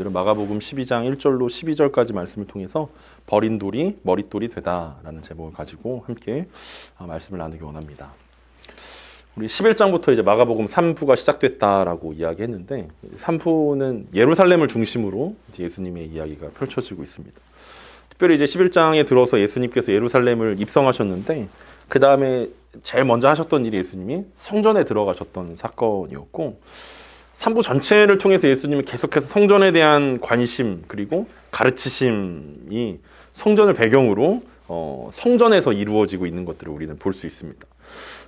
오늘은 마가복음 12장 1절로 12절까지 말씀을 통해서 버린 돌이 머릿돌이 되다라는 제목을 가지고 함께 말씀을 나누기 원합니다. 우리 11장부터 이제 마가복음 3부가 시작됐다라고 이야기했는데 3부는 예루살렘을 중심으로 이제 예수님의 이야기가 펼쳐지고 있습니다. 특별히 이제 11장에 들어서 예수님께서 예루살렘을 입성하셨는데 그 다음에 제일 먼저 하셨던 일이 예수님이 성전에 들어가셨던 사건이었고 3부 전체를 통해서 예수님이 계속해서 성전에 대한 관심 그리고 가르치심이 성전을 배경으로 성전에서 이루어지고 있는 것들을 우리는 볼 수 있습니다.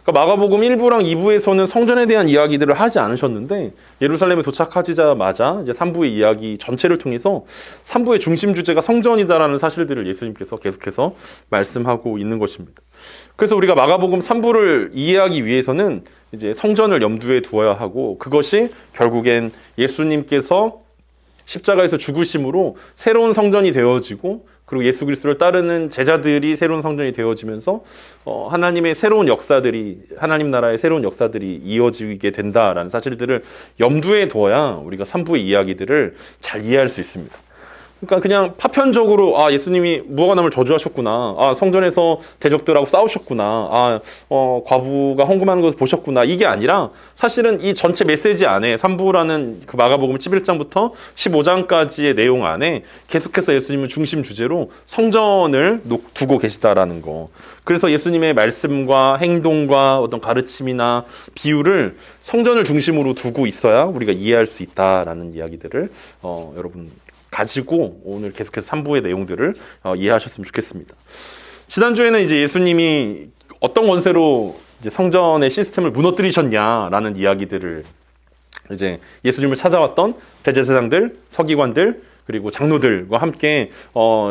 그러니까 마가복음 1부랑 2부에서는 성전에 대한 이야기들을 하지 않으셨는데 예루살렘에 도착하자마자 이제 3부의 이야기 전체를 통해서 3부의 중심 주제가 성전이다라는 사실들을 예수님께서 계속해서 말씀하고 있는 것입니다. 그래서 우리가 마가복음 3부를 이해하기 위해서는 이제 성전을 염두에 두어야 하고 그것이 결국엔 예수님께서 십자가에서 죽으심으로 새로운 성전이 되어지고 그리고 예수 그리스도를 따르는 제자들이 새로운 성전이 되어지면서 하나님의 새로운 역사들이 하나님 나라의 새로운 역사들이 이어지게 된다라는 사실들을 염두에 두어야 우리가 3부의 이야기들을 잘 이해할 수 있습니다. 그러니까 그냥 파편적으로 예수님이 무화과나무를 저주하셨구나. 성전에서 대적들하고 싸우셨구나. 과부가 헌금하는 것을 보셨구나. 이게 아니라 사실은 이 전체 메시지 안에 3부라는 그 마가복음 11장부터 15장까지의 내용 안에 계속해서 예수님은 중심 주제로 성전을 두고 계시다라는 거. 그래서 예수님의 말씀과 행동과 어떤 가르침이나 비유를 성전을 중심으로 두고 있어야 우리가 이해할 수 있다라는 이야기들을 여러분 가지고 오늘 계속해서 3부의 내용들을 이해하셨으면 좋겠습니다. 지난주에는 이제 예수님이 어떤 권세로 이제 성전의 시스템을 무너뜨리셨냐라는 이야기들을 이제 예수님을 찾아왔던 대제사장들, 서기관들, 그리고 장로들과 함께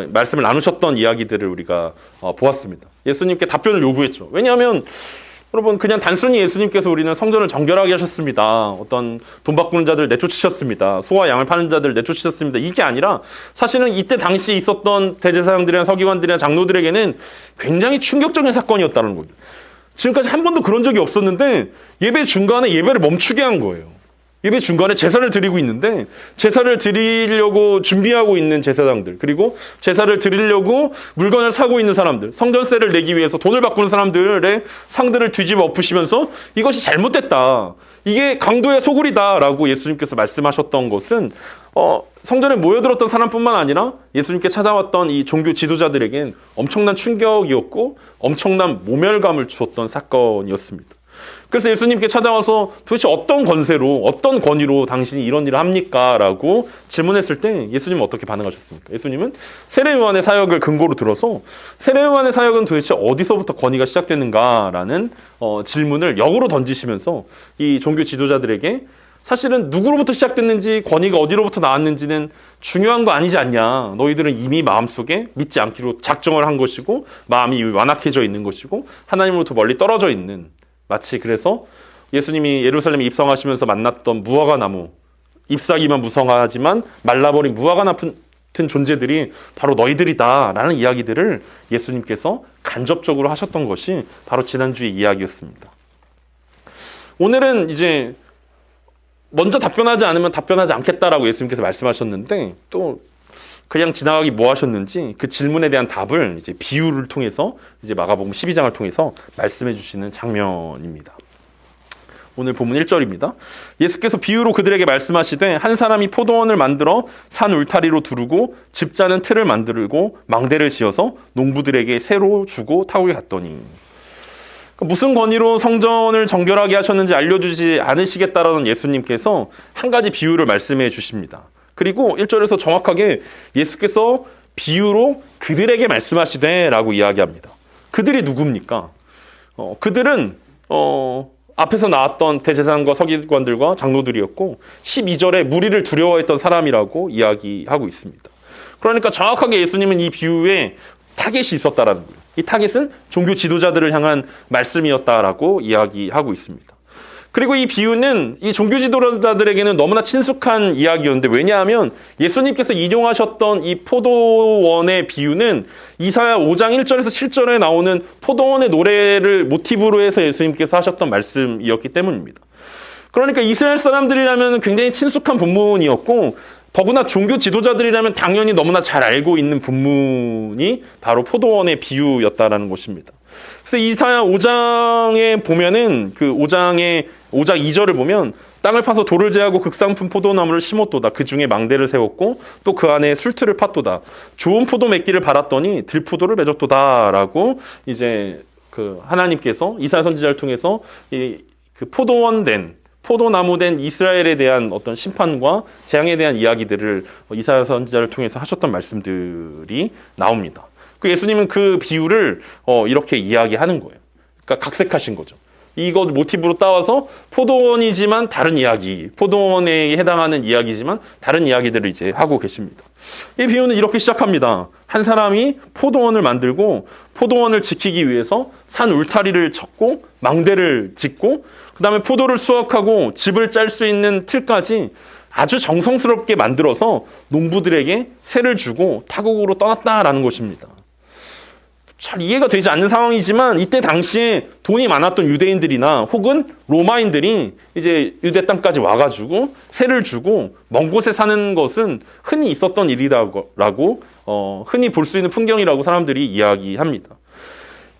말씀을 나누셨던 이야기들을 우리가 보았습니다. 예수님께 답변을 요구했죠. 왜냐하면 여러분 그냥 단순히 예수님께서 우리는 성전을 정결하게 하셨습니다. 어떤 돈 바꾸는 자들 내쫓으셨습니다. 소와 양을 파는 자들 내쫓으셨습니다. 이게 아니라 사실은 이때 당시 있었던 대제사장들이나 서기관들이나 장로들에게는 굉장히 충격적인 사건이었다는 거죠. 지금까지 한 번도 그런 적이 없었는데 예배 중간에 예배를 멈추게 한 거예요. 예배 중간에 제사를 드리고 있는데 제사를 드리려고 준비하고 있는 제사장들 그리고 제사를 드리려고 물건을 사고 있는 사람들 성전세를 내기 위해서 돈을 바꾸는 사람들의 상들을 뒤집어 엎으시면서 이것이 잘못됐다. 이게 강도의 소굴이다라고 예수님께서 말씀하셨던 것은 성전에 모여들었던 사람뿐만 아니라 예수님께 찾아왔던 이 종교 지도자들에겐 엄청난 충격이었고 엄청난 모멸감을 주었던 사건이었습니다. 그래서 예수님께 찾아와서 도대체 어떤 권세로 어떤 권위로 당신이 이런 일을 합니까? 라고 질문했을 때 예수님은 어떻게 반응하셨습니까? 예수님은 세례 요한의 사역을 근거로 들어서 세례 요한의 사역은 도대체 어디서부터 권위가 시작되는가라는 질문을 역으로 던지시면서 이 종교 지도자들에게 사실은 누구로부터 시작됐는지 권위가 어디로부터 나왔는지는 중요한 거 아니지 않냐. 너희들은 이미 마음속에 믿지 않기로 작정을 한 것이고 마음이 완악해져 있는 것이고 하나님으로부터 멀리 떨어져 있는 마치 그래서 예수님이 예루살렘에 입성하시면서 만났던 무화과 나무, 잎사귀만 무성하지만 말라버린 무화과 나무 같은 존재들이 바로 너희들이다라는 이야기들을 예수님께서 간접적으로 하셨던 것이 바로 지난주의 이야기였습니다. 오늘은 이제 먼저 답변하지 않으면 답변하지 않겠다라고 예수님께서 말씀하셨는데 또 그냥 지나가기 뭐 하셨는지 그 질문에 대한 답을 이제 비유를 통해서 이제 마가복음 12장을 통해서 말씀해 주시는 장면입니다. 오늘 본문 1절입니다. 예수께서 비유로 그들에게 말씀하시되 한 사람이 포도원을 만들어 산 울타리로 두르고 집자는 틀을 만들고 망대를 지어서 농부들에게 새로 주고 타국에 갔더니 무슨 권위로 성전을 정결하게 하셨는지 알려주지 않으시겠다라는 예수님께서 한 가지 비유를 말씀해 주십니다. 그리고 1절에서 정확하게 예수께서 비유로 그들에게 말씀하시되 라고 이야기합니다. 그들이 누굽니까? 그들은 앞에서 나왔던 대제사장과 서기관들과 장로들이었고 12절에 무리를 두려워했던 사람이라고 이야기하고 있습니다. 그러니까 정확하게 예수님은 이 비유에 타겟이 있었다라는 거예요. 이 타겟은 종교 지도자들을 향한 말씀이었다라고 이야기하고 있습니다. 그리고 이 비유는 이 종교 지도자들에게는 너무나 친숙한 이야기였는데 왜냐하면 예수님께서 인용하셨던 이 포도원의 비유는 이사야 5장 1절에서 7절에 나오는 포도원의 노래를 모티브로 해서 예수님께서 하셨던 말씀이었기 때문입니다. 그러니까 이스라엘 사람들이라면 굉장히 친숙한 본문이었고 더구나 종교 지도자들이라면 당연히 너무나 잘 알고 있는 본문이 바로 포도원의 비유였다라는 것입니다. 그래서 이사야 5장에 보면은 그 5장 2절을 보면 땅을 파서 돌을 제하고 극상품 포도나무를 심었도다. 그 중에 망대를 세웠고 또 그 안에 술틀을 팠도다. 좋은 포도 맺기를 바랐더니 들포도를 맺었도다라고 이제 그 하나님께서 이사야 선지자를 통해서 그 포도나무 된 이스라엘에 대한 어떤 심판과 재앙에 대한 이야기들을 이사야 선지자를 통해서 하셨던 말씀들이 나옵니다. 그 예수님은 그 비유를 이렇게 이야기하는 거예요. 그러니까 각색하신 거죠. 이거 모티브로 따와서 포도원이지만 다른 이야기, 포도원에 해당하는 이야기지만 다른 이야기들을 이제 하고 계십니다. 이 비유는 이렇게 시작합니다. 한 사람이 포도원을 만들고 포도원을 지키기 위해서 산 울타리를 쳤고 망대를 짓고 그 다음에 포도를 수확하고 즙을 짤 수 있는 틀까지 아주 정성스럽게 만들어서 농부들에게 세를 주고 타국으로 떠났다라는 것입니다. 잘 이해가 되지 않는 상황이지만 이때 당시에 돈이 많았던 유대인들이나 혹은 로마인들이 이제 유대 땅까지 와가지고 세를 주고 먼 곳에 사는 것은 흔히 있었던 일이라고 흔히 볼 수 있는 풍경이라고 사람들이 이야기합니다.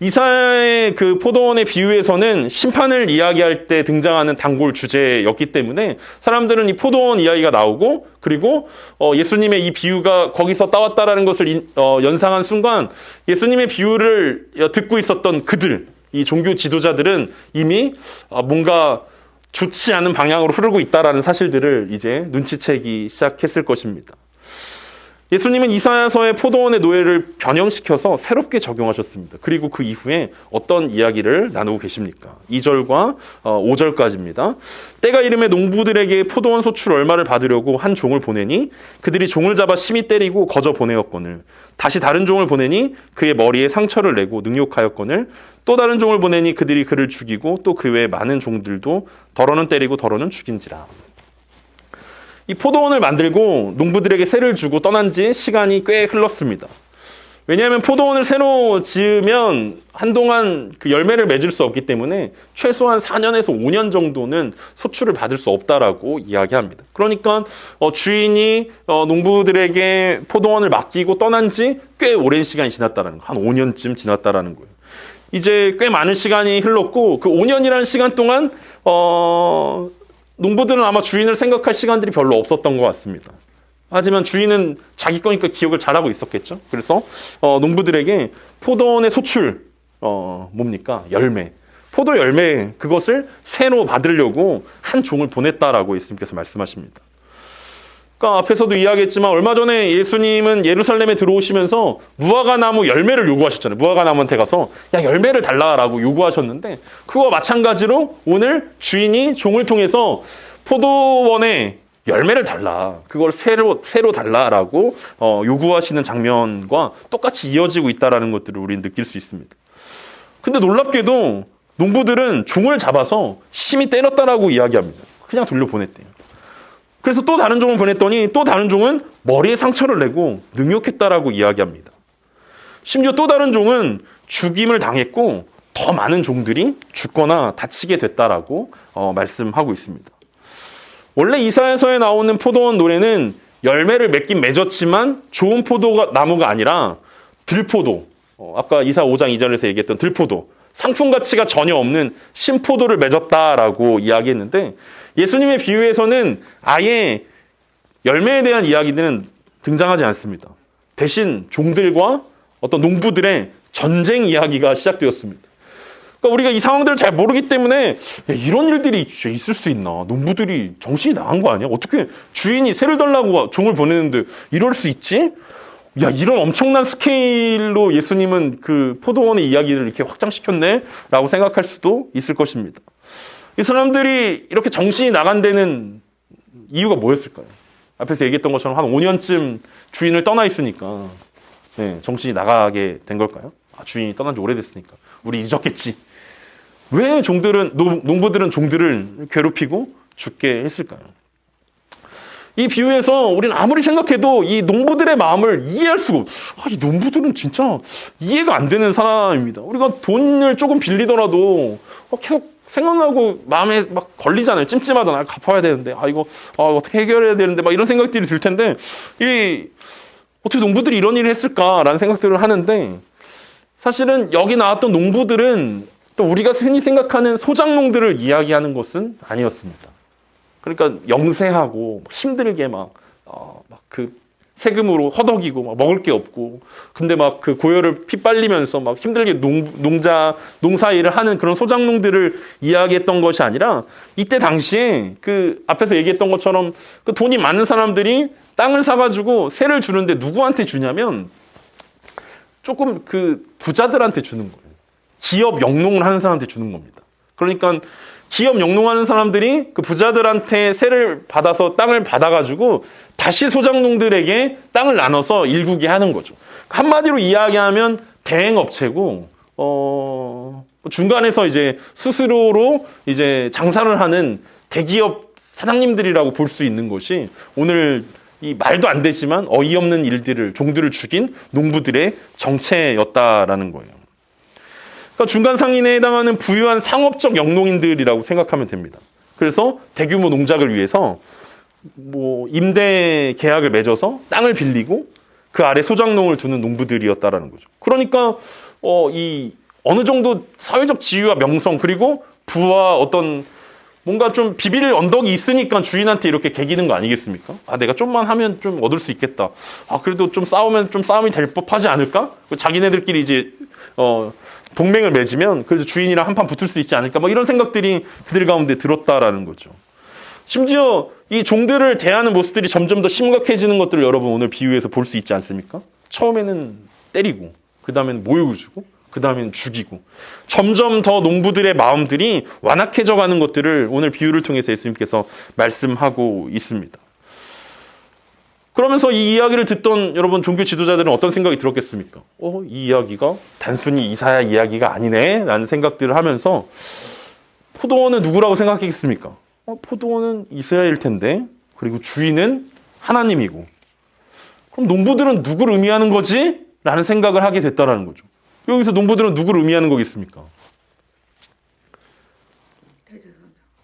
이사야의 그 포도원의 비유에서는 심판을 이야기할 때 등장하는 단골 주제였기 때문에 사람들은 이 포도원 이야기가 나오고 그리고 예수님의 이 비유가 거기서 따왔다라는 것을 연상한 순간 예수님의 비유를 듣고 있었던 그들, 이 종교 지도자들은 이미 뭔가 좋지 않은 방향으로 흐르고 있다라는 사실들을 이제 눈치채기 시작했을 것입니다. 예수님은 이사야서의 포도원의 노예를 변형시켜서 새롭게 적용하셨습니다. 그리고 그 이후에 어떤 이야기를 나누고 계십니까? 2절과 5절까지입니다. 때가 이름에 농부들에게 포도원 소출 얼마를 받으려고 한 종을 보내니 그들이 종을 잡아 심히 때리고 거저 보내었거늘 다시 다른 종을 보내니 그의 머리에 상처를 내고 능욕하였거늘 또 다른 종을 보내니 그들이 그를 죽이고 또 그 외에 많은 종들도 덜어는 때리고 덜어는 죽인지라. 이 포도원을 만들고 농부들에게 세를 주고 떠난 지 시간이 꽤 흘렀습니다. 왜냐하면 포도원을 새로 지으면 한동안 그 열매를 맺을 수 없기 때문에 최소한 4년에서 5년 정도는 소출을 받을 수 없다라고 이야기합니다. 그러니까 주인이 농부들에게 포도원을 맡기고 떠난 지 꽤 오랜 시간이 지났다는 거, 한 5년쯤 지났다라는 거예요. 이제 꽤 많은 시간이 흘렀고 그 5년이라는 시간 동안 농부들은 아마 주인을 생각할 시간들이 별로 없었던 것 같습니다. 하지만 주인은 자기 거니까 기억을 잘하고 있었겠죠. 그래서 농부들에게 포도원의 소출, 뭡니까? 열매. 포도 열매, 그것을 새로 받으려고 한 종을 보냈다라고 예수님께서 말씀하십니다. 그러니까 앞에서도 이야기했지만 얼마 전에 예수님은 예루살렘에 들어오시면서 무화과 나무 열매를 요구하셨잖아요. 무화과 나무한테 가서 야 열매를 달라라고 요구하셨는데 그거와 마찬가지로 오늘 주인이 종을 통해서 포도원에 열매를 달라. 그걸 새로 달라라고 요구하시는 장면과 똑같이 이어지고 있다는 것들을 우리는 느낄 수 있습니다. 근데 놀랍게도 농부들은 종을 잡아서 심히 때렸다라고 이야기합니다. 그냥 돌려보냈대요. 그래서 또 다른 종을 보냈더니 또 다른 종은 머리에 상처를 내고 능욕했다라고 이야기합니다. 심지어 또 다른 종은 죽임을 당했고 더 많은 종들이 죽거나 다치게 됐다라고 말씀하고 있습니다. 원래 이사야서에 나오는 포도원 노래는 열매를 맺긴 맺었지만 좋은 나무가 아니라 들포도, 아까 이사야 5장 2절에서 얘기했던 들포도, 상품 가치가 전혀 없는 신포도를 맺었다라고 이야기했는데 예수님의 비유에서는 아예 열매에 대한 이야기들은 등장하지 않습니다. 대신 종들과 어떤 농부들의 전쟁 이야기가 시작되었습니다. 그러니까 우리가 이 상황들을 잘 모르기 때문에 이런 일들이 있을 수 있나? 농부들이 정신이 나간 거 아니야? 어떻게 주인이 새를 달라고 종을 보내는데 이럴 수 있지? 야, 이런 엄청난 스케일로 예수님은 그 포도원의 이야기를 이렇게 확장시켰네? 라고 생각할 수도 있을 것입니다. 이 사람들이 이렇게 정신이 나간 데는 이유가 뭐였을까요? 앞에서 얘기했던 것처럼 한 5년쯤 주인을 떠나 있으니까 정신이 나가게 된 걸까요? 주인이 떠난 지 오래됐으니까 우리 잊었겠지. 왜 농부들은 종들을 괴롭히고 죽게 했을까요? 이 비유에서 우리는 아무리 생각해도 이 농부들의 마음을 이해할 수가 없어요. 이 농부들은 진짜 이해가 안 되는 사람입니다. 우리가 돈을 조금 빌리더라도 계속 생각나고 마음에 막 걸리잖아요. 찜찜하잖아요. 갚아야 되는데, 이거 어떻게 해결해야 되는데, 막 이런 생각들이 들 텐데, 어떻게 농부들이 이런 일을 했을까라는 생각들을 하는데, 사실은 여기 나왔던 농부들은 또 우리가 흔히 생각하는 소작농들을 이야기하는 것은 아니었습니다. 그러니까 영세하고 힘들게 막 그 세금으로 허덕이고 막 먹을 게 없고, 근데 막 그 고열을 피 빨리면서 막 힘들게 농사 일을 하는 그런 소작농들을 이야기했던 것이 아니라, 이때 당시에 그 앞에서 얘기했던 것처럼 그 돈이 많은 사람들이 땅을 사가지고 세를 주는데 누구한테 주냐면 조금 그 부자들한테 주는 거예요. 기업 영농을 하는 사람한테 주는 겁니다. 그러니까 기업 영농하는 사람들이 그 부자들한테 세를 받아서 땅을 받아가지고 다시 소작농들에게 땅을 나눠서 일구게 하는 거죠. 한마디로 이야기하면 대행업체고, 중간에서 이제 스스로로 이제 장사를 하는 대기업 사장님들이라고 볼 수 있는 것이, 오늘 이 말도 안 되지만 어이없는 일들을, 종들을 죽인 농부들의 정체였다라는 거예요. 그러니까 중간 상인에 해당하는 부유한 상업적 영농인들이라고 생각하면 됩니다. 그래서 대규모 농작을 위해서 임대 계약을 맺어서 땅을 빌리고 그 아래 소작농을 두는 농부들이었다라는 거죠. 그러니까 어느 정도 사회적 지위와 명성, 그리고 부와 어떤 뭔가 좀 비빌 언덕이 있으니까 주인한테 이렇게 개기는 거 아니겠습니까? 내가 좀만 하면 좀 얻을 수 있겠다. 그래도 좀 싸우면 좀 싸움이 될 법하지 않을까? 자기네들끼리 이제 동맹을 맺으면 그래서 주인이랑 한판 붙을 수 있지 않을까? 이런 생각들이 그들 가운데 들었다라는 거죠. 심지어 이 종들을 대하는 모습들이 점점 더 심각해지는 것들을 여러분 오늘 비유에서 볼 수 있지 않습니까? 처음에는 때리고, 그 다음에는 모욕을 주고, 그 다음에는 죽이고, 점점 더 농부들의 마음들이 완악해져 가는 것들을 오늘 비유를 통해서 예수님께서 말씀하고 있습니다. 그러면서 이 이야기를 듣던 여러분 종교 지도자들은 어떤 생각이 들었겠습니까? 이 이야기가 단순히 이사야 이야기가 아니네 라는 생각들을 하면서, 포도원은 누구라고 생각했겠습니까? 포도원은 이스라엘일 텐데, 그리고 주인은 하나님이고, 그럼 농부들은 누구를 의미하는 거지? 라는 생각을 하게 됐다라는 거죠. 여기서 농부들은 누구를 의미하는 거겠습니까?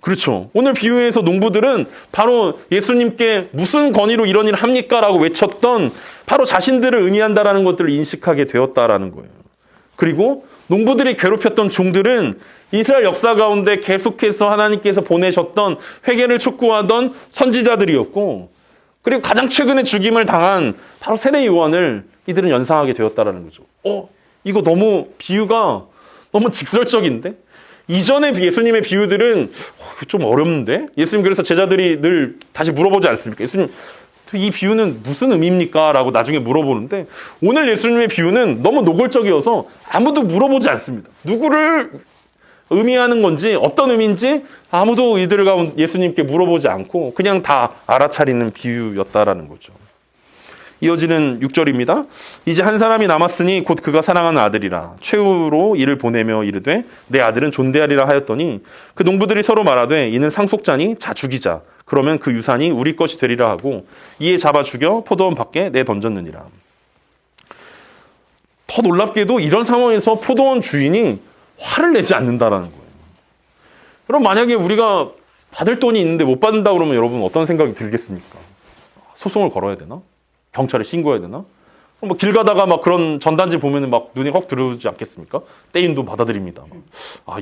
그렇죠. 오늘 비유에서 농부들은 바로 예수님께 무슨 권위로 이런 일을 합니까? 라고 외쳤던 바로 자신들을 의미한다라는 것들을 인식하게 되었다라는 거예요. 그리고 농부들이 괴롭혔던 종들은 이스라엘 역사 가운데 계속해서 하나님께서 보내셨던 회개를 촉구하던 선지자들이었고, 그리고 가장 최근에 죽임을 당한 바로 세례 요한을 이들은 연상하게 되었다라는 거죠. 이거 비유가 너무 직설적인데? 이전에 예수님의 비유들은 좀 어렵는데? 예수님 그래서 제자들이 늘 다시 물어보지 않습니까? 예수님, 이 비유는 무슨 의미입니까? 라고 나중에 물어보는데, 오늘 예수님의 비유는 너무 노골적이어서 아무도 물어보지 않습니다. 누구를 의미하는 건지, 어떤 의미인지 아무도 이들 가운데 예수님께 물어보지 않고 그냥 다 알아차리는 비유였다라는 거죠. 이어지는 6절입니다. 이제 한 사람이 남았으니 곧 그가 사랑하는 아들이라. 최후로 이를 보내며 이르되 내 아들은 존대하리라 하였더니, 그 농부들이 서로 말하되 이는 상속자니 자 죽이자. 그러면 그 유산이 우리 것이 되리라 하고 이에 잡아 죽여 포도원 밖에 내던졌느니라. 더 놀랍게도 이런 상황에서 포도원 주인이 화를 내지 않는다라는 거예요. 그럼 만약에 우리가 받을 돈이 있는데 못 받는다 그러면 여러분 어떤 생각이 들겠습니까? 소송을 걸어야 되나? 경찰에 신고해야 되나? 길 가다가 막 그런 전단지 보면은 막 눈이 확 들어오지 않겠습니까? 떼인 돈 받아들입니다.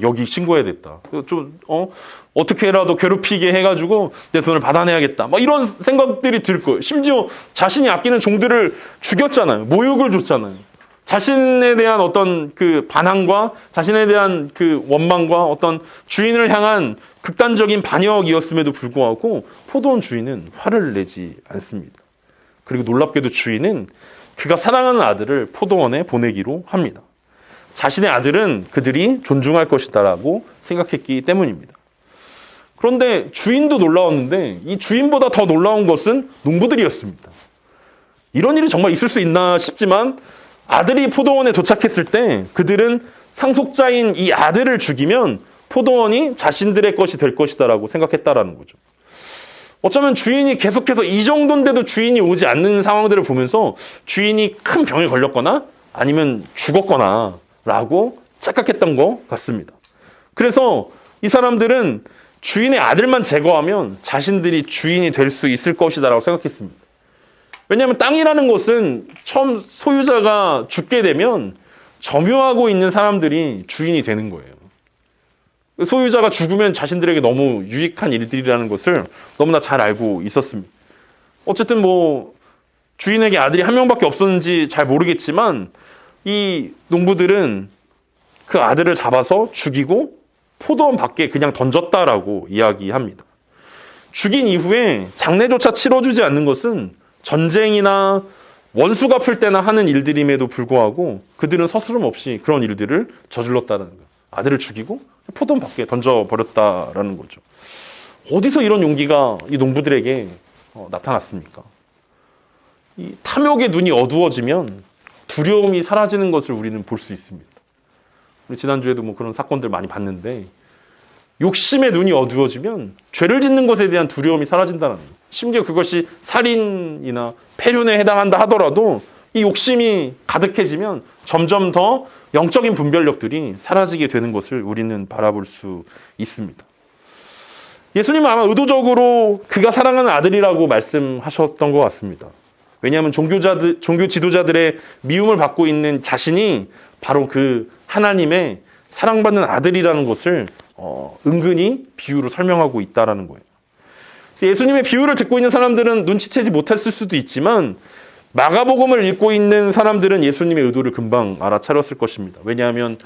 여기 신고해야겠다. 어떻게라도 괴롭히게 해가지고 내 돈을 받아내야겠다. 이런 생각들이 들 거예요. 심지어 자신이 아끼는 종들을 죽였잖아요. 모욕을 줬잖아요. 자신에 대한 어떤 그 반항과 자신에 대한 그 원망과 어떤 주인을 향한 극단적인 반역이었음에도 불구하고 포도원 주인은 화를 내지 않습니다. 그리고 놀랍게도 주인은 그가 사랑하는 아들을 포도원에 보내기로 합니다. 자신의 아들은 그들이 존중할 것이다라고 생각했기 때문입니다. 그런데 주인도 놀라웠는데 이 주인보다 더 놀라운 것은 농부들이었습니다. 이런 일이 정말 있을 수 있나 싶지만 아들이 포도원에 도착했을 때 그들은 상속자인 이 아들을 죽이면 포도원이 자신들의 것이 될 것이다라고 생각했다라는 거죠. 어쩌면 주인이 계속해서 이 정도인데도 주인이 오지 않는 상황들을 보면서 주인이 큰 병에 걸렸거나 아니면 죽었거나 라고 착각했던 것 같습니다. 그래서 이 사람들은 주인의 아들만 제거하면 자신들이 주인이 될 수 있을 것이다라고 생각했습니다. 왜냐하면 땅이라는 것은 처음 소유자가 죽게 되면 점유하고 있는 사람들이 주인이 되는 거예요. 소유자가 죽으면 자신들에게 너무 유익한 일들이라는 것을 너무나 잘 알고 있었습니다. 어쨌든 뭐 주인에게 아들이 한 명밖에 없었는지 잘 모르겠지만 이 농부들은 그 아들을 잡아서 죽이고 포도원 밖에 그냥 던졌다라고 이야기합니다. 죽인 이후에 장례조차 치러주지 않는 것은 전쟁이나 원수 갚을 때나 하는 일들임에도 불구하고 그들은 서스럼 없이 그런 일들을 저질렀다는 거예요. 아들을 죽이고 포도원 밖에 던져버렸다라는 거죠. 어디서 이런 용기가 이 농부들에게 나타났습니까? 이 탐욕의 눈이 어두워지면 두려움이 사라지는 것을 우리는 볼 수 있습니다. 우리 지난주에도 뭐 그런 사건들 많이 봤는데 욕심의 눈이 어두워지면 죄를 짓는 것에 대한 두려움이 사라진다는 거예요. 심지어 그것이 살인이나 폐륜에 해당한다 하더라도 이 욕심이 가득해지면 점점 더 영적인 분별력들이 사라지게 되는 것을 우리는 바라볼 수 있습니다. 예수님은 아마 의도적으로 그가 사랑하는 아들이라고 말씀하셨던 것 같습니다. 왜냐하면 종교 지도자들의 미움을 받고 있는 자신이 바로 그 하나님의 사랑받는 아들이라는 것을 은근히 비유로 설명하고 있다는 거예요. 예수님의 비유를 듣고 있는 사람들은 눈치채지 못했을 수도 있지만 마가복음을 읽고 있는 사람들은 예수님의 의도를 금방 알아차렸을 것입니다. 왜냐하면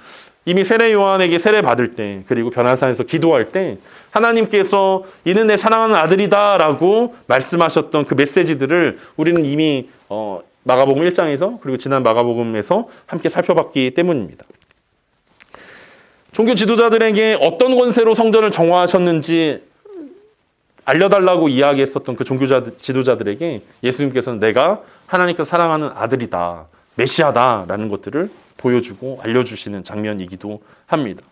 이미 세례 요한에게 세례 받을 때 그리고 변화산에서 기도할 때 하나님께서 이는 내 사랑하는 아들이다라고 말씀하셨던 그 메시지들을 우리는 이미 마가복음 1장에서 그리고 지난 마가복음에서 함께 살펴봤기 때문입니다. 종교 지도자들에게 어떤 권세로 성전을 정화하셨는지 알려달라고 이야기했었던 그 종교 지도자들에게 예수님께서는 내가 하나님께서 사랑하는 아들이다, 메시아다라는 것들을 보여주고 알려주시는 장면이기도 합니다.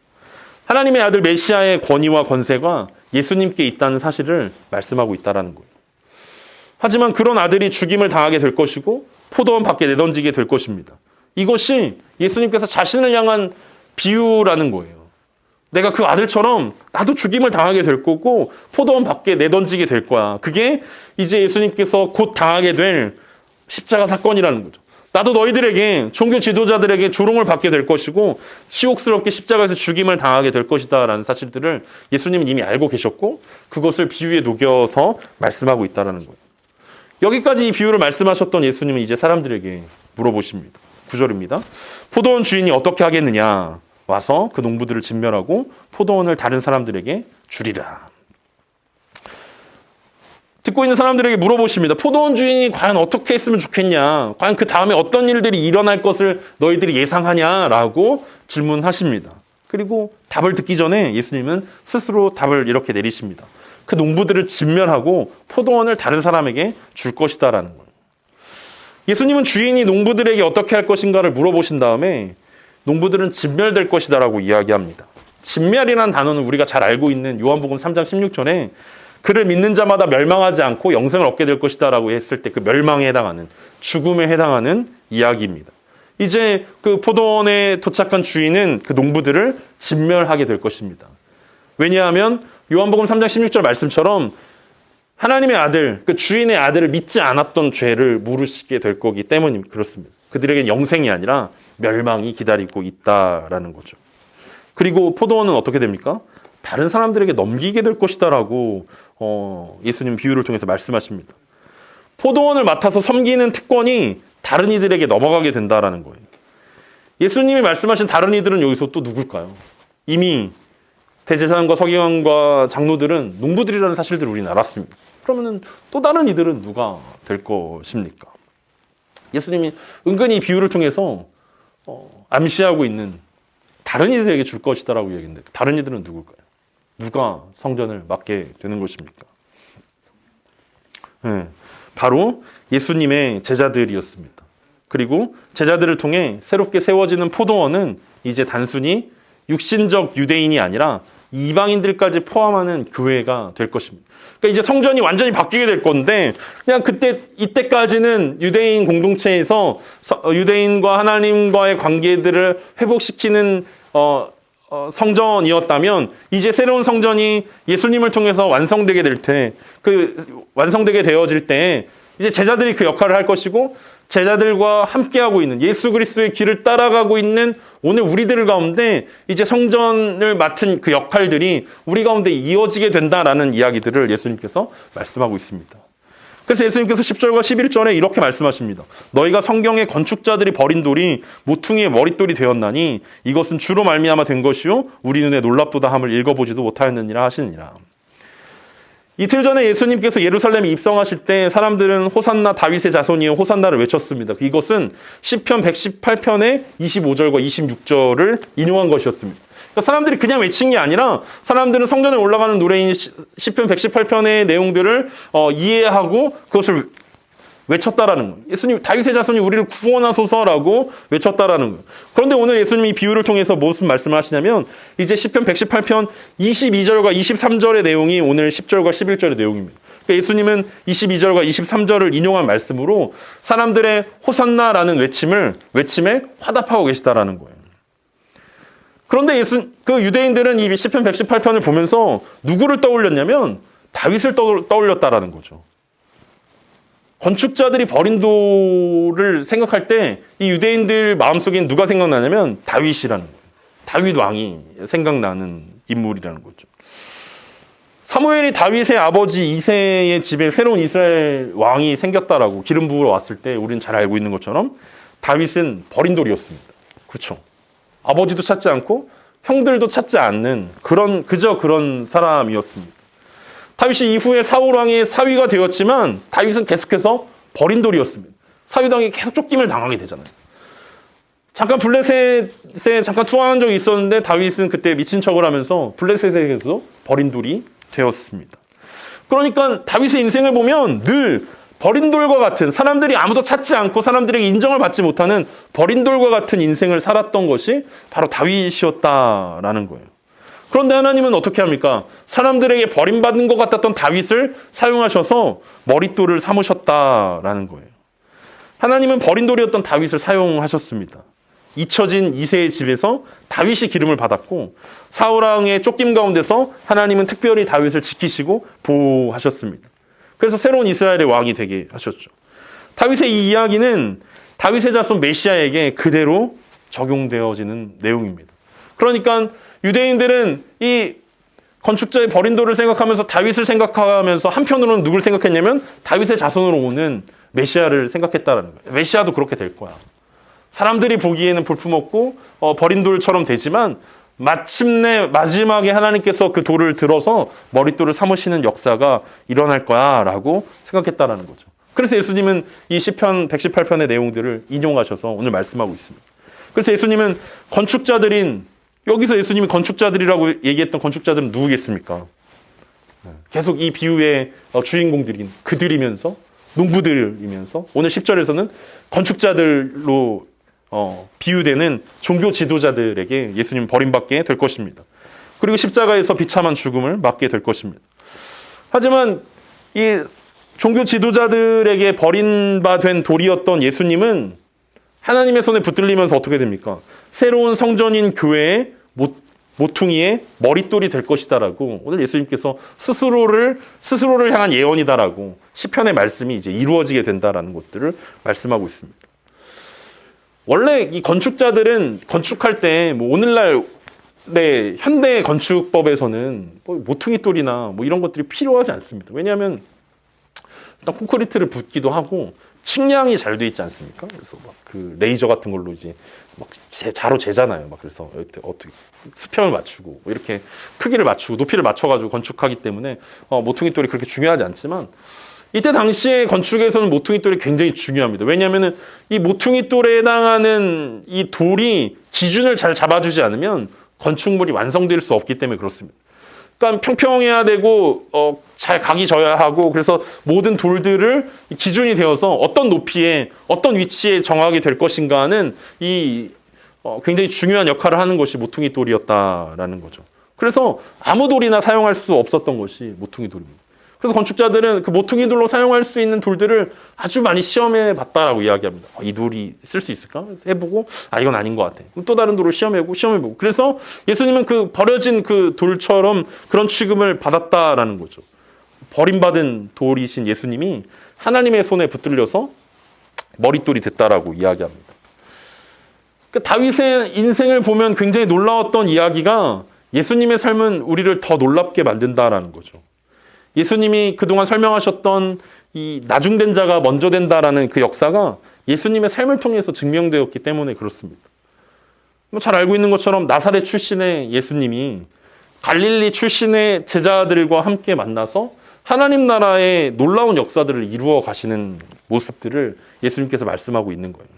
하나님의 아들 메시아의 권위와 권세가 예수님께 있다는 사실을 말씀하고 있다는 거예요. 하지만 그런 아들이 죽임을 당하게 될 것이고 포도원 밖에 내던지게 될 것입니다. 이것이 예수님께서 자신을 향한 비유라는 거예요. 내가 그 아들처럼 나도 죽임을 당하게 될 거고 포도원 밖에 내던지게 될 거야. 그게 이제 예수님께서 곧 당하게 될 십자가 사건이라는 거죠. 나도 너희들에게 종교 지도자들에게 조롱을 받게 될 것이고 치욕스럽게 십자가에서 죽임을 당하게 될 것이다 라는 사실들을 예수님은 이미 알고 계셨고 그것을 비유에 녹여서 말씀하고 있다는 거예요. 여기까지 이 비유를 말씀하셨던 예수님은 이제 사람들에게 물어보십니다. 9절입니다. 포도원 주인이 어떻게 하겠느냐? 와서 그 농부들을 진멸하고 포도원을 다른 사람들에게 주리라. 듣고 있는 사람들에게 물어보십니다. 포도원 주인이 과연 어떻게 했으면 좋겠냐? 과연 그 다음에 어떤 일들이 일어날 것을 너희들이 예상하냐라고 질문하십니다. 그리고 답을 듣기 전에 예수님은 스스로 답을 이렇게 내리십니다. 그 농부들을 진멸하고 포도원을 다른 사람에게 줄 것이다라는 거예요. 예수님은 주인이 농부들에게 어떻게 할 것인가를 물어보신 다음에 농부들은 진멸될 것이다라고 이야기합니다. 진멸이라는 단어는 우리가 잘 알고 있는 요한복음 3장 16절에 그를 믿는 자마다 멸망하지 않고 영생을 얻게 될 것이다라고 했을 때 그 멸망에 해당하는 죽음에 해당하는 이야기입니다. 이제 그 포도원에 도착한 주인은 그 농부들을 진멸하게 될 것입니다. 왜냐하면 요한복음 3장 16절 말씀처럼 하나님의 아들, 그 주인의 아들을 믿지 않았던 죄를 물으시게 될 거기 때문에 그렇습니다. 그들에게는 영생이 아니라 멸망이 기다리고 있다라는 거죠. 그리고 포도원은 어떻게 됩니까? 다른 사람들에게 넘기게 될 것이다라고 예수님 비유를 통해서 말씀하십니다. 포도원을 맡아서 섬기는 특권이 다른 이들에게 넘어가게 된다라는 거예요. 예수님이 말씀하신 다른 이들은 여기서 또 누굴까요? 이미 대제사장과 서기관과 장로들은 농부들이라는 사실들을 우리는 알았습니다. 그러면 또 다른 이들은 누가 될 것입니까? 예수님이 은근히 비유를 통해서 암시하고 있는 다른 이들에게 줄 것이다라고 얘기했는데 다른 이들은 누굴까요? 누가 성전을 맡게 되는 것입니까? 네, 바로 예수님의 제자들이었습니다. 그리고 제자들을 통해 새롭게 세워지는 포도원은 이제 단순히 육신적 유대인이 아니라 이방인들까지 포함하는 교회가 될 것입니다. 그러니까 이제 성전이 완전히 바뀌게 될 건데 그냥 이때까지는 유대인 공동체에서 유대인과 하나님과의 관계들을 회복시키는 성전이었다면 이제 새로운 성전이 예수님을 통해서 완성되게 될 때, 완성되게 되어질 때 이제 제자들이 그 역할을 할 것이고 제자들과 함께하고 있는 예수 그리스도의 길을 따라가고 있는 오늘 우리들 가운데 이제 성전을 맡은 그 역할들이 우리 가운데 이어지게 된다라는 이야기들을 예수님께서 말씀하고 있습니다. 그래서 예수님께서 10절과 11절에 이렇게 말씀하십니다. 너희가 성경의 건축자들이 버린 돌이 모퉁이의 머릿돌이 되었나니 이것은 주로 말미암아 된 것이요 우리 눈에 놀랍도다 함을 읽어보지도 못하였느니라 하시니라. 이틀 전에 예수님께서 예루살렘에 입성하실 때 사람들은 호산나 다윗의 자손이여 호산나를 외쳤습니다. 이것은 시편 118편의 25절과 26절을 인용한 것이었습니다. 그러니까 사람들이 그냥 외친 게 아니라 사람들은 성전에 올라가는 노래인 시편 118편의 내용들을 이해하고 그것을 외쳤다라는 거예요. 예수님, 다윗의 자손이 우리를 구원하소서라고 외쳤다라는 거예요. 그런데 오늘 예수님이 비유를 통해서 무슨 말씀을 하시냐면 이제 시편 118편 22절과 23절의 내용이 오늘 10절과 11절의 내용입니다. 그러니까 예수님은 22절과 23절을 인용한 말씀으로 사람들의 호산나라는 외침에 화답하고 계시다라는 거예요. 그런데 그 유대인들은 이 시편 118편을 보면서 누구를 떠올렸냐면 다윗을 떠올렸다라는 거죠. 건축자들이 버린 돌을 생각할 때 이 유대인들 마음속엔 누가 생각나냐면 다윗이라는 거예요. 다윗 왕이 생각나는 인물이라는 거죠. 사무엘이 다윗의 아버지 이새의 집에 새로운 이스라엘 왕이 생겼다라고 기름 부으러 왔을 때 우리는 잘 알고 있는 것처럼 다윗은 버린 돌이었습니다. 그렇죠. 아버지도 찾지 않고 형들도 찾지 않는 그저 그런 사람이었습니다. 다윗이 이후에 사울 왕의 사위가 되었지만 다윗은 계속해서 버린 돌이었습니다. 사울 왕이 계속 쫓김을 당하게 되잖아요. 잠깐 블레셋에 잠깐 투항한 적이 있었는데 다윗은 그때 미친 척을 하면서 블레셋에게도 버린 돌이 되었습니다. 그러니까 다윗의 인생을 보면 늘 버린 돌과 같은, 사람들이 아무도 찾지 않고 사람들에게 인정을 받지 못하는 버린 돌과 같은 인생을 살았던 것이 바로 다윗이었다라는 거예요. 그런데 하나님은 어떻게 합니까? 사람들에게 버림받은 것 같았던 다윗을 사용하셔서 머릿돌을 삼으셨다라는 거예요. 하나님은 버린 돌이었던 다윗을 사용하셨습니다. 잊혀진 이새의 집에서 다윗이 기름을 받았고 사울 왕의 쫓김 가운데서 하나님은 특별히 다윗을 지키시고 보호하셨습니다. 그래서 새로운 이스라엘의 왕이 되게 하셨죠. 다윗의 이 이야기는 다윗의 자손 메시아에게 그대로 적용되어지는 내용입니다. 그러니까 유대인들은 이 건축자의 버린 돌을 생각하면서 다윗을 생각하면서 한편으로는 누굴 생각했냐면 다윗의 자손으로 오는 메시아를 생각했다라는 거예요. 메시아도 그렇게 될 거야. 사람들이 보기에는 볼품없고 버린 돌처럼 되지만 마침내 마지막에 하나님께서 그 돌을 들어서 머릿돌을 삼으시는 역사가 일어날 거야 라고 생각했다라는 거죠. 그래서 예수님은 이 시편 118편의 내용들을 인용하셔서 오늘 말씀하고 있습니다. 그래서 예수님은 여기서 예수님이 건축자들이라고 얘기했던 건축자들은 누구겠습니까? 계속 이 비유의 주인공들인 그들이면서 농부들이면서 오늘 10절에서는 건축자들로 비유되는 종교 지도자들에게 예수님 버림받게 될 것입니다. 그리고 십자가에서 비참한 죽음을 맞게 될 것입니다. 하지만 이 종교 지도자들에게 버림받은 돌이었던 예수님은 하나님의 손에 붙들리면서 어떻게 됩니까? 새로운 성전인 교회의 모퉁이의 머릿돌이 될 것이다라고 오늘 예수님께서 스스로를 향한 예언이다라고 시편의 말씀이 이제 이루어지게 된다라는 것들을 말씀하고 있습니다. 원래 이 건축자들은 건축할 때 오늘날의 현대 건축법에서는 모퉁이 돌이나 이런 것들이 필요하지 않습니다. 왜냐하면 일단 콘크리트를 붓기도 하고 측량이 잘 돼 있지 않습니까? 그래서 그 레이저 같은 걸로 이제 자로 재잖아요. 그래서 어떻게 수평을 맞추고 이렇게 크기를 맞추고 높이를 맞춰가지고 건축하기 때문에 모퉁이 돌이 그렇게 중요하지 않지만 이때 당시에 건축에서는 모퉁이 돌이 굉장히 중요합니다. 왜냐하면 이 모퉁이 돌에 해당하는 이 돌이 기준을 잘 잡아주지 않으면 건축물이 완성될 수 없기 때문에 그렇습니다. 그러니까 평평해야 되고 잘 각이 져야 하고 그래서 모든 돌들을 기준이 되어서 어떤 높이에 어떤 위치에 정하게 될 것인가는 이 굉장히 중요한 역할을 하는 것이 모퉁이 돌이었다라는 거죠. 그래서 아무 돌이나 사용할 수 없었던 것이 모퉁이 돌입니다. 그래서 건축자들은 그 모퉁이 돌로 사용할 수 있는 돌들을 아주 많이 시험해 봤다라고 이야기합니다. 이 돌이 쓸 수 있을까? 해보고 이건 아닌 것 같아. 또 다른 돌을 시험해보고. 그래서 예수님은 그 버려진 그 돌처럼 그런 취급을 받았다라는 거죠. 버림받은 돌이신 예수님이 하나님의 손에 붙들려서 머릿돌이 됐다라고 이야기합니다. 그러니까 다윗의 인생을 보면 굉장히 놀라웠던 이야기가 예수님의 삶은 우리를 더 놀랍게 만든다라는 거죠. 예수님이 그동안 설명하셨던 이 나중된 자가 먼저 된다라는 그 역사가 예수님의 삶을 통해서 증명되었기 때문에 그렇습니다. 잘 알고 있는 것처럼 나사렛 출신의 예수님이 갈릴리 출신의 제자들과 함께 만나서 하나님 나라의 놀라운 역사들을 이루어 가시는 모습들을 예수님께서 말씀하고 있는 거예요.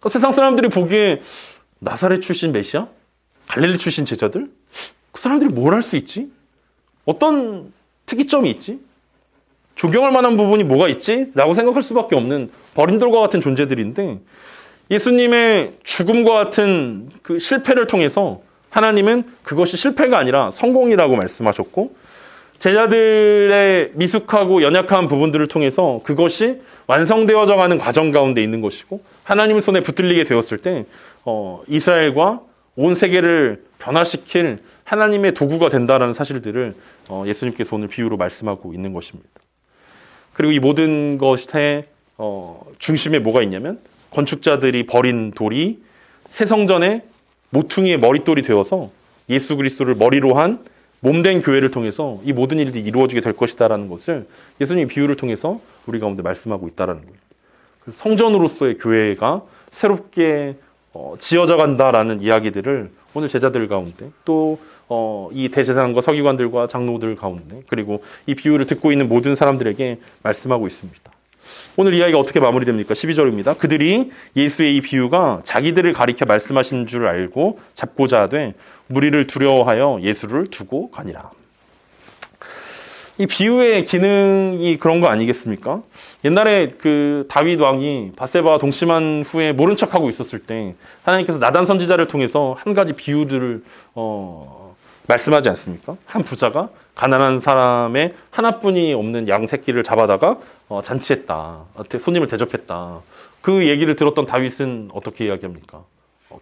그러니까 세상 사람들이 보기에 나사렛 출신 메시아? 갈릴리 출신 제자들? 그 사람들이 뭘 할 수 있지? 어떤 특이점이 있지? 존경할 만한 부분이 뭐가 있지? 라고 생각할 수밖에 없는 버림돌과 같은 존재들인데 예수님의 죽음과 같은 그 실패를 통해서 하나님은 그것이 실패가 아니라 성공이라고 말씀하셨고 제자들의 미숙하고 연약한 부분들을 통해서 그것이 완성되어져 가는 과정 가운데 있는 것이고 하나님의 손에 붙들리게 되었을 때 이스라엘과 온 세계를 변화시킬 하나님의 도구가 된다는 사실들을 예수님께서 오늘 비유로 말씀하고 있는 것입니다. 그리고 이 모든 것의 중심에 뭐가 있냐면 건축자들이 버린 돌이 새 성전의 모퉁이의 머릿돌이 되어서 예수 그리스도를 머리로 한 몸된 교회를 통해서 이 모든 일들이 이루어지게 될 것이다라는 것을 예수님이 비유를 통해서 우리 가운데 말씀하고 있다라는 거예요. 성전으로서의 교회가 새롭게 지어져 간다라는 이야기들을 오늘 제자들 가운데 또 이 대제사장과 서기관들과 장로들 가운데 그리고 이 비유를 듣고 있는 모든 사람들에게 말씀하고 있습니다. 오늘 이야기가 어떻게 마무리됩니까? 12절입니다. 그들이 예수의 이 비유가 자기들을 가리켜 말씀하신 줄 알고 잡고자 하되 무리를 두려워하여 예수를 두고 가니라. 이 비유의 기능이 그런 거 아니겠습니까? 옛날에 그 다윗 왕이 밧세바와 동침한 후에 모른 척하고 있었을 때 하나님께서 나단 선지자를 통해서 한 가지 비유들을 말씀하지 않습니까? 한 부자가 가난한 사람의 하나뿐이 없는 양 새끼를 잡아다가 잔치했다. 손님을 대접했다. 그 얘기를 들었던 다윗은 어떻게 이야기합니까?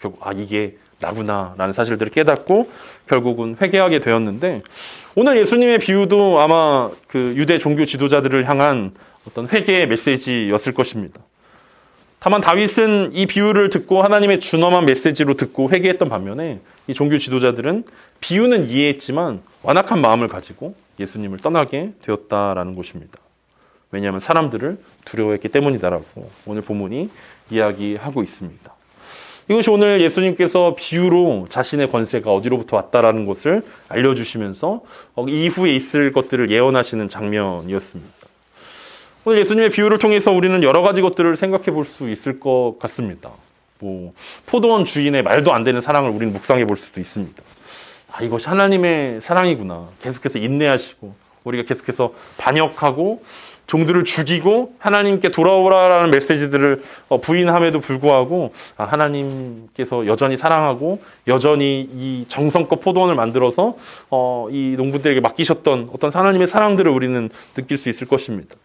결국 이게 나구나라는 사실들을 깨닫고 결국은 회개하게 되었는데 오늘 예수님의 비유도 아마 그 유대 종교 지도자들을 향한 어떤 회개의 메시지였을 것입니다. 다만 다윗은 이 비유를 듣고 하나님의 준엄한 메시지로 듣고 회개했던 반면에 이 종교 지도자들은 비유는 이해했지만 완악한 마음을 가지고 예수님을 떠나게 되었다라는 것입니다. 왜냐하면 사람들을 두려워했기 때문이다라고 오늘 본문이 이야기하고 있습니다. 이것이 오늘 예수님께서 비유로 자신의 권세가 어디로부터 왔다라는 것을 알려주시면서 이후에 있을 것들을 예언하시는 장면이었습니다. 오늘 예수님의 비유를 통해서 우리는 여러 가지 것들을 생각해 볼 수 있을 것 같습니다. 포도원 주인의 말도 안 되는 사랑을 우리는 묵상해 볼 수도 있습니다. 이것이 하나님의 사랑이구나. 계속해서 인내하시고 우리가 계속해서 반역하고 종들을 죽이고 하나님께 돌아오라라는 메시지들을 부인함에도 불구하고 하나님께서 여전히 사랑하고 여전히 이 정성껏 포도원을 만들어서 이 농부들에게 맡기셨던 어떤 하나님의 사랑들을 우리는 느낄 수 있을 것입니다.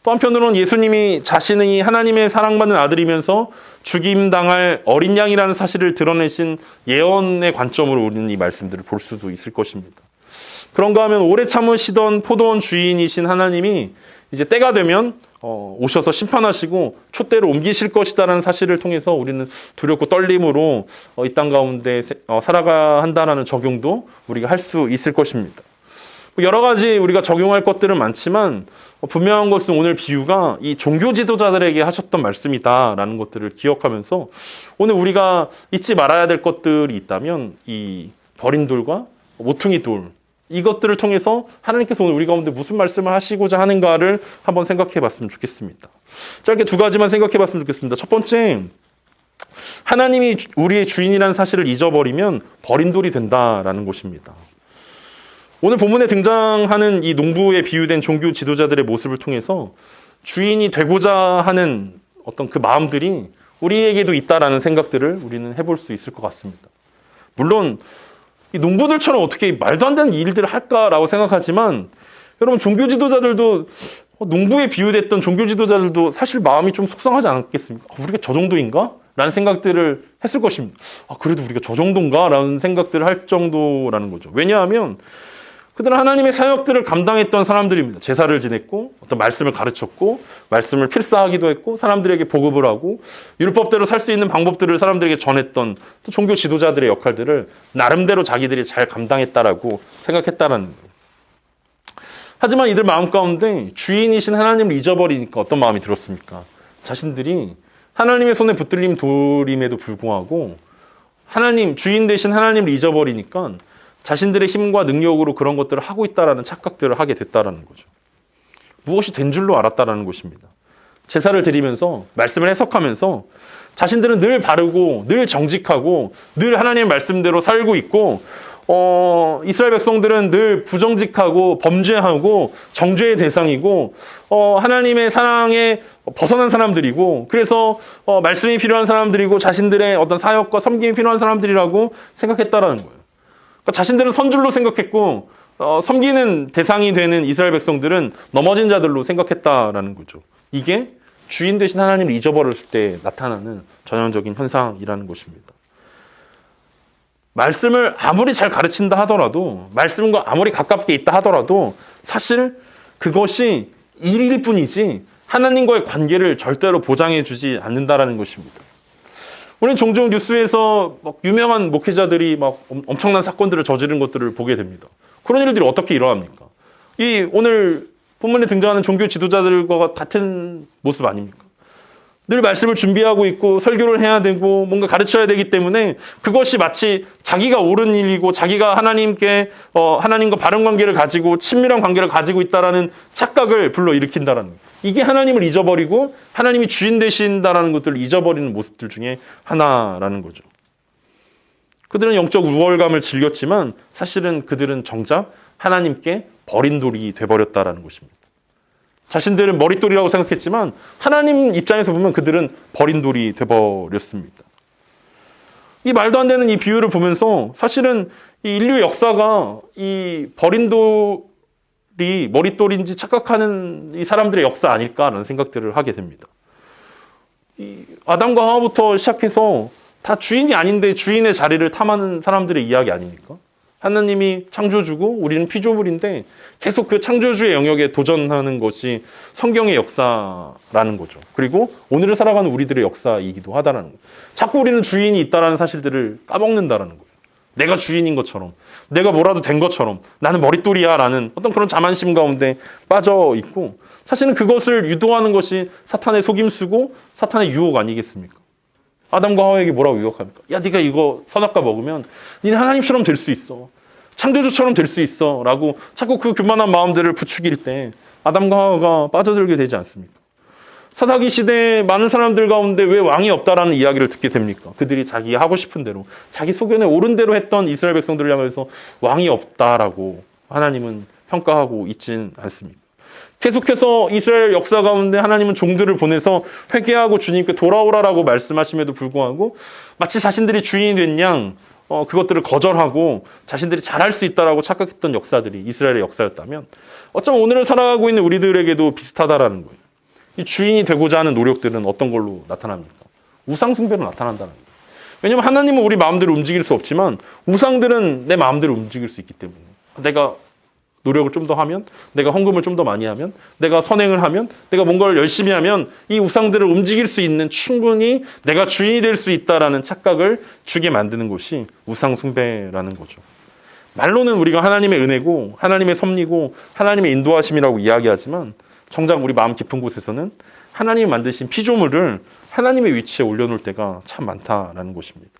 또 한편으로는 예수님이 자신이 하나님의 사랑받는 아들이면서 죽임당할 어린 양이라는 사실을 드러내신 예언의 관점으로 우리는 이 말씀들을 볼 수도 있을 것입니다. 그런가 하면 오래 참으시던 포도원 주인이신 하나님이 이제 때가 되면 오셔서 심판하시고 촛대를 옮기실 것이다라는 사실을 통해서 우리는 두렵고 떨림으로 이 땅 가운데 살아가야 한다라는 적용도 우리가 할 수 있을 것입니다. 여러 가지 우리가 적용할 것들은 많지만 분명한 것은 오늘 비유가 이 종교 지도자들에게 하셨던 말씀이다라는 것들을 기억하면서 오늘 우리가 잊지 말아야 될 것들이 있다면 이 버린 돌과 모퉁이 돌 이것들을 통해서 하나님께서 오늘 우리 가운데 무슨 말씀을 하시고자 하는가를 한번 생각해 봤으면 좋겠습니다. 짧게 두 가지만 생각해 봤으면 좋겠습니다. 첫 번째, 하나님이 우리의 주인이라는 사실을 잊어버리면 버린 돌이 된다라는 것입니다. 오늘 본문에 등장하는 이 농부에 비유된 종교 지도자들의 모습을 통해서 주인이 되고자 하는 어떤 그 마음들이 우리에게도 있다라는 생각들을 우리는 해볼 수 있을 것 같습니다. 물론 이 농부들처럼 어떻게 말도 안 되는 일들을 할까라고 생각하지만 여러분 종교 지도자들도 농부에 비유됐던 종교 지도자들도 사실 마음이 좀 속상하지 않았겠습니까? 우리가 저 정도인가? 라는 생각들을 했을 것입니다. 그래도 우리가 저 정도인가? 라는 생각들을 할 정도라는 거죠. 왜냐하면 그들은 하나님의 사역들을 감당했던 사람들입니다. 제사를 지냈고 어떤 말씀을 가르쳤고 말씀을 필사하기도 했고 사람들에게 보급을 하고 율법대로 살 수 있는 방법들을 사람들에게 전했던 또 종교 지도자들의 역할들을 나름대로 자기들이 잘 감당했다라고 생각했다라는 거예요. 하지만 이들 마음 가운데 주인이신 하나님을 잊어버리니까 어떤 마음이 들었습니까? 자신들이 하나님의 손에 붙들린 돌임에도 불구하고 하나님, 주인 되신 하나님을 잊어버리니까 자신들의 힘과 능력으로 그런 것들을 하고 있다라는 착각들을 하게 됐다라는 거죠. 무엇이 된 줄로 알았다라는 것입니다. 제사를 드리면서 말씀을 해석하면서 자신들은 늘 바르고 늘 정직하고 늘 하나님의 말씀대로 살고 있고 이스라엘 백성들은 늘 부정직하고 범죄하고 정죄의 대상이고 하나님의 사랑에 벗어난 사람들이고 그래서 말씀이 필요한 사람들이고 자신들의 어떤 사역과 섬김이 필요한 사람들이라고 생각했다라는 거예요. 그러니까 자신들은 선줄로 생각했고 섬기는 대상이 되는 이스라엘 백성들은 넘어진 자들로 생각했다라는 거죠. 이게 주인 되신 하나님을 잊어버렸을 때 나타나는 전형적인 현상이라는 것입니다. 말씀을 아무리 잘 가르친다 하더라도 말씀과 아무리 가깝게 있다 하더라도 사실 그것이 일일 뿐이지 하나님과의 관계를 절대로 보장해 주지 않는다라는 것입니다. 우리는 종종 뉴스에서 막 유명한 목회자들이 막 엄청난 사건들을 저지른 것들을 보게 됩니다. 그런 일들이 어떻게 일어납니까? 이 오늘 본문에 등장하는 종교 지도자들과 같은 모습 아닙니까? 늘 말씀을 준비하고 있고 설교를 해야 되고 뭔가 가르쳐야 되기 때문에 그것이 마치 자기가 옳은 일이고 자기가 하나님과 바른 관계를 가지고 친밀한 관계를 가지고 있다라는 착각을 불러일으킨다라는 거예요. 이게 하나님을 잊어버리고 하나님이 주인 되신다라는 것들을 잊어버리는 모습들 중에 하나라는 거죠. 그들은 영적 우월감을 즐겼지만 사실은 그들은 정작 하나님께 버린 돌이 돼버렸다라는 것입니다. 자신들은 머릿돌이라고 생각했지만 하나님 입장에서 보면 그들은 버린 돌이 돼버렸습니다. 이 말도 안 되는 이 비유를 보면서 사실은 이 인류 역사가 이 버린 돌이 머릿돌인지 착각하는 이 사람들의 역사 아닐까라는 생각들을 하게 됩니다. 이 아담과 하와부터 시작해서 다 주인이 아닌데 주인의 자리를 탐하는 사람들의 이야기 아닙니까? 하나님이 창조주고 우리는 피조물인데 계속 그 창조주의 영역에 도전하는 것이 성경의 역사라는 거죠. 그리고 오늘을 살아가는 우리들의 역사이기도 하다는 거예요. 자꾸 우리는 주인이 있다는 사실들을 까먹는다는 거예요. 내가 주인인 것처럼, 내가 뭐라도 된 것처럼, 나는 머릿돌이야 라는 어떤 그런 자만심 가운데 빠져 있고 사실은 그것을 유도하는 것이 사탄의 속임수고 사탄의 유혹 아니겠습니까? 아담과 하와에게 뭐라고 유혹합니까? 야, 네가 이거 선악과 먹으면 네는 하나님처럼 될 수 있어. 창조주처럼 될 수 있어. 라고 자꾸 그 교만한 마음들을 부추길 때 아담과 하와가 빠져들게 되지 않습니까? 사사기 시대에 많은 사람들 가운데 왜 왕이 없다라는 이야기를 듣게 됩니까? 그들이 자기 하고 싶은 대로, 자기 소견에 옳은 대로 했던 이스라엘 백성들을 향해서 왕이 없다라고 하나님은 평가하고 있진 않습니다. 계속해서 이스라엘 역사 가운데 하나님은 종들을 보내서 회개하고 주님께 돌아오라라고 말씀하심에도 불구하고 마치 자신들이 주인이 된 양 그것들을 거절하고 자신들이 잘할 수 있다라고 착각했던 역사들이 이스라엘의 역사였다면 어쩌면 오늘을 살아가고 있는 우리들에게도 비슷하다라는 거예요. 이 주인이 되고자 하는 노력들은 어떤 걸로 나타납니까? 우상 숭배로 나타난다는 거예요. 왜냐하면 하나님은 우리 마음대로 움직일 수 없지만 우상들은 내 마음대로 움직일 수 있기 때문에 내가 노력을 좀 더 하면, 내가 헌금을 좀 더 많이 하면, 내가 선행을 하면, 내가 뭔가를 열심히 하면 이 우상들을 움직일 수 있는 충분히 내가 주인이 될 수 있다라는 착각을 주게 만드는 것이 우상 숭배라는 거죠. 말로는 우리가 하나님의 은혜고 하나님의 섭리고 하나님의 인도하심이라고 이야기하지만 정작 우리 마음 깊은 곳에서는 하나님이 만드신 피조물을 하나님의 위치에 올려놓을 때가 참 많다라는 것입니다.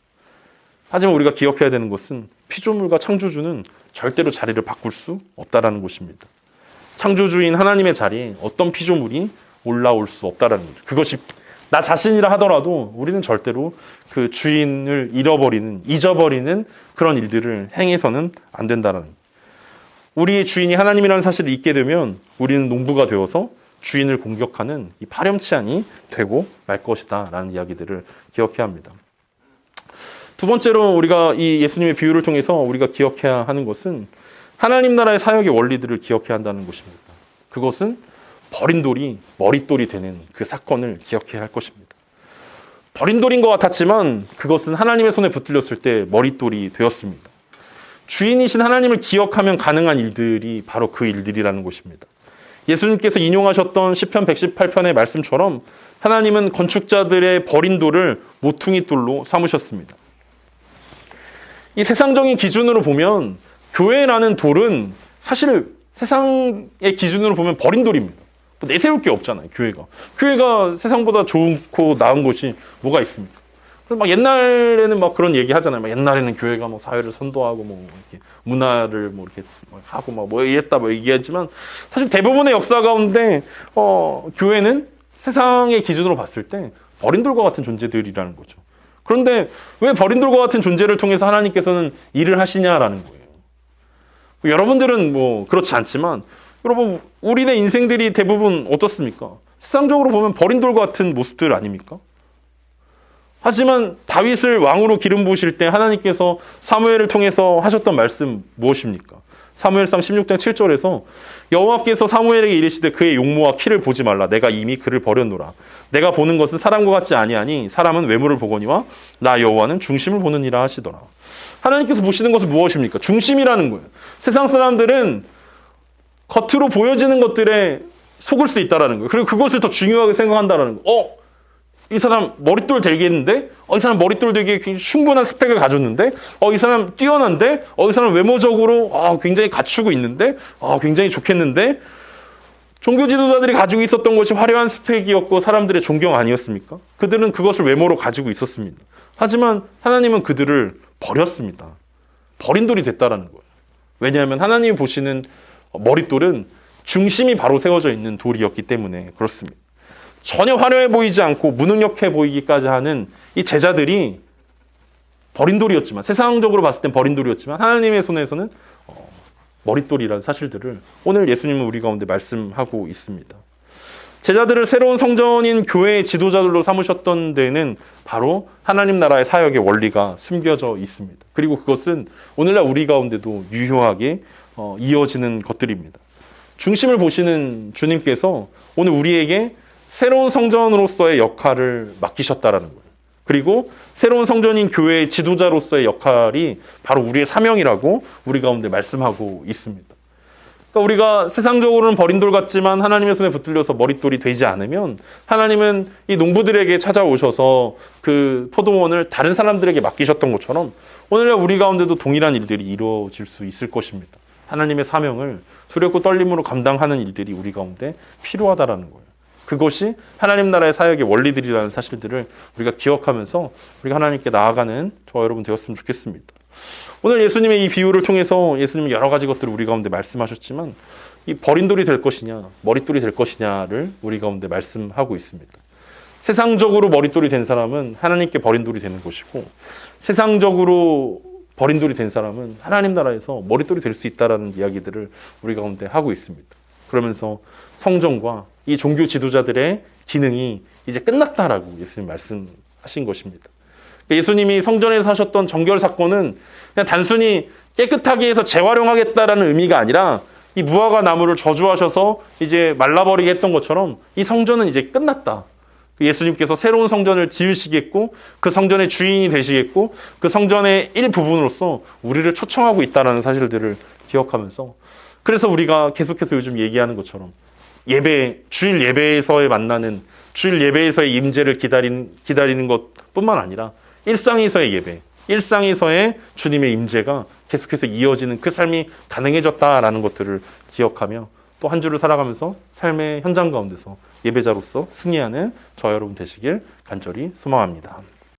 하지만 우리가 기억해야 되는 것은 피조물과 창조주는 절대로 자리를 바꿀 수 없다라는 것입니다. 창조주인 하나님의 자리에 어떤 피조물이 올라올 수 없다라는 거죠. 그것이 나 자신이라 하더라도 우리는 절대로 그 주인을 잊어버리는 그런 일들을 행해서는 안 된다라는 거예요. 우리의 주인이 하나님이라는 사실을 잊게 되면 우리는 농부가 되어서 주인을 공격하는 이 파렴치한이 되고 말 것이다 라는 이야기들을 기억해야 합니다. 두 번째로 우리가 이 예수님의 비유를 통해서 우리가 기억해야 하는 것은 하나님 나라의 사역의 원리들을 기억해야 한다는 것입니다. 그것은 버린 돌이 머릿돌이 되는 그 사건을 기억해야 할 것입니다. 버린 돌인 것 같았지만 그것은 하나님의 손에 붙들렸을 때 머릿돌이 되었습니다. 주인이신 하나님을 기억하면 가능한 일들이 바로 그 일들이라는 것입니다. 예수님께서 인용하셨던 시편 118편의 말씀처럼 하나님은 건축자들의 버린 돌을 모퉁이 돌로 삼으셨습니다. 이 세상적인 기준으로 보면 교회라는 돌은 사실 세상의 기준으로 보면 버린 돌입니다. 내세울 게 없잖아요, 교회가. 교회가 세상보다 좋고 나은 것이 뭐가 있습니까? 막 옛날에는 막 그런 얘기 하잖아요. 막 옛날에는 교회가 뭐 사회를 선도하고 뭐 이렇게 문화를 뭐 이렇게 하고 막 뭐 이랬다 뭐 얘기하지만 사실 대부분의 역사 가운데 교회는 세상의 기준으로 봤을 때 버린 돌과 같은 존재들이라는 거죠. 그런데 왜 버린 돌과 같은 존재를 통해서 하나님께서는 일을 하시냐라는 거예요. 여러분들은 뭐 그렇지 않지만 여러분 우리네 인생들이 대부분 어떻습니까? 세상적으로 보면 버린 돌과 같은 모습들 아닙니까? 하지만 다윗을 왕으로 기름 부으실 때 하나님께서 사무엘을 통해서 하셨던 말씀 무엇입니까? 사무엘상 16장 7절에서 여호와께서 사무엘에게 이르시되 그의 용모와 키를 보지 말라. 내가 이미 그를 버렸노라. 내가 보는 것은 사람과 같지 아니하니 사람은 외모를 보거니와 나 여호와는 중심을 보느니라 하시더라. 하나님께서 보시는 것은 무엇입니까? 중심이라는 거예요. 세상 사람들은 겉으로 보여지는 것들에 속을 수 있다는 거예요. 그리고 그것을 더 중요하게 생각한다는 거예요. 이 사람 머릿돌 되겠는데? 이 사람 머릿돌 되기에 충분한 스펙을 가졌는데? 이 사람 뛰어난데? 이 사람 외모적으로 굉장히 갖추고 있는데? 굉장히 좋겠는데? 종교 지도자들이 가지고 있었던 것이 화려한 스펙이었고 사람들의 존경 아니었습니까? 그들은 그것을 외모로 가지고 있었습니다. 하지만 하나님은 그들을 버렸습니다. 버린 돌이 됐다라는 거예요. 왜냐하면 하나님이 보시는 머릿돌은 중심이 바로 세워져 있는 돌이었기 때문에 그렇습니다. 전혀 화려해 보이지 않고 무능력해 보이기까지 하는 이 제자들이 버린 돌이었지만 세상적으로 봤을 땐 버린 돌이었지만 하나님의 손에서는 머릿돌이라는 사실들을 오늘 예수님은 우리 가운데 말씀하고 있습니다. 제자들을 새로운 성전인 교회의 지도자들로 삼으셨던 데는 바로 하나님 나라의 사역의 원리가 숨겨져 있습니다. 그리고 그것은 오늘날 우리 가운데도 유효하게 이어지는 것들입니다. 중심을 보시는 주님께서 오늘 우리에게 새로운 성전으로서의 역할을 맡기셨다라는 거예요. 그리고 새로운 성전인 교회의 지도자로서의 역할이 바로 우리의 사명이라고 우리 가운데 말씀하고 있습니다. 그러니까 우리가 세상적으로는 버린 돌 같지만 하나님의 손에 붙들려서 머릿돌이 되지 않으면 하나님은 이 농부들에게 찾아오셔서 그 포도원을 다른 사람들에게 맡기셨던 것처럼 오늘날 우리 가운데도 동일한 일들이 이루어질 수 있을 것입니다. 하나님의 사명을 두렵고 떨림으로 감당하는 일들이 우리 가운데 필요하다라는 거예요. 그것이 하나님 나라의 사역의 원리들이라는 사실들을 우리가 기억하면서 우리가 하나님께 나아가는 저와 여러분 되었으면 좋겠습니다. 오늘 예수님의 이 비유를 통해서 예수님은 여러 가지 것들을 우리 가운데 말씀하셨지만 이 버린 돌이 될 것이냐 머릿돌이 될 것이냐를 우리 가운데 말씀하고 있습니다. 세상적으로 머릿돌이 된 사람은 하나님께 버린 돌이 되는 것이고 세상적으로 버린 돌이 된 사람은 하나님 나라에서 머릿돌이 될 수 있다는 이야기들을 우리 가운데 하고 있습니다. 그러면서 성전과 이 종교 지도자들의 기능이 이제 끝났다라고 예수님 말씀하신 것입니다. 예수님이 성전에서 하셨던 정결 사건은 그냥 단순히 깨끗하게 해서 재활용하겠다라는 의미가 아니라 이 무화과 나무를 저주하셔서 이제 말라버리게 했던 것처럼 이 성전은 이제 끝났다. 예수님께서 새로운 성전을 지으시겠고 그 성전의 주인이 되시겠고 그 성전의 일부분으로서 우리를 초청하고 있다는 사실들을 기억하면서 그래서 우리가 계속해서 요즘 얘기하는 것처럼 주일 예배에서의 만나는 주일 예배에서의 임재를 기다리는 것뿐만 아니라 일상에서의 예배, 일상에서의 주님의 임재가 계속해서 이어지는 그 삶이 가능해졌다라는 것들을 기억하며 또 한 주를 살아가면서 삶의 현장 가운데서 예배자로서 승리하는 저와 여러분 되시길 간절히 소망합니다.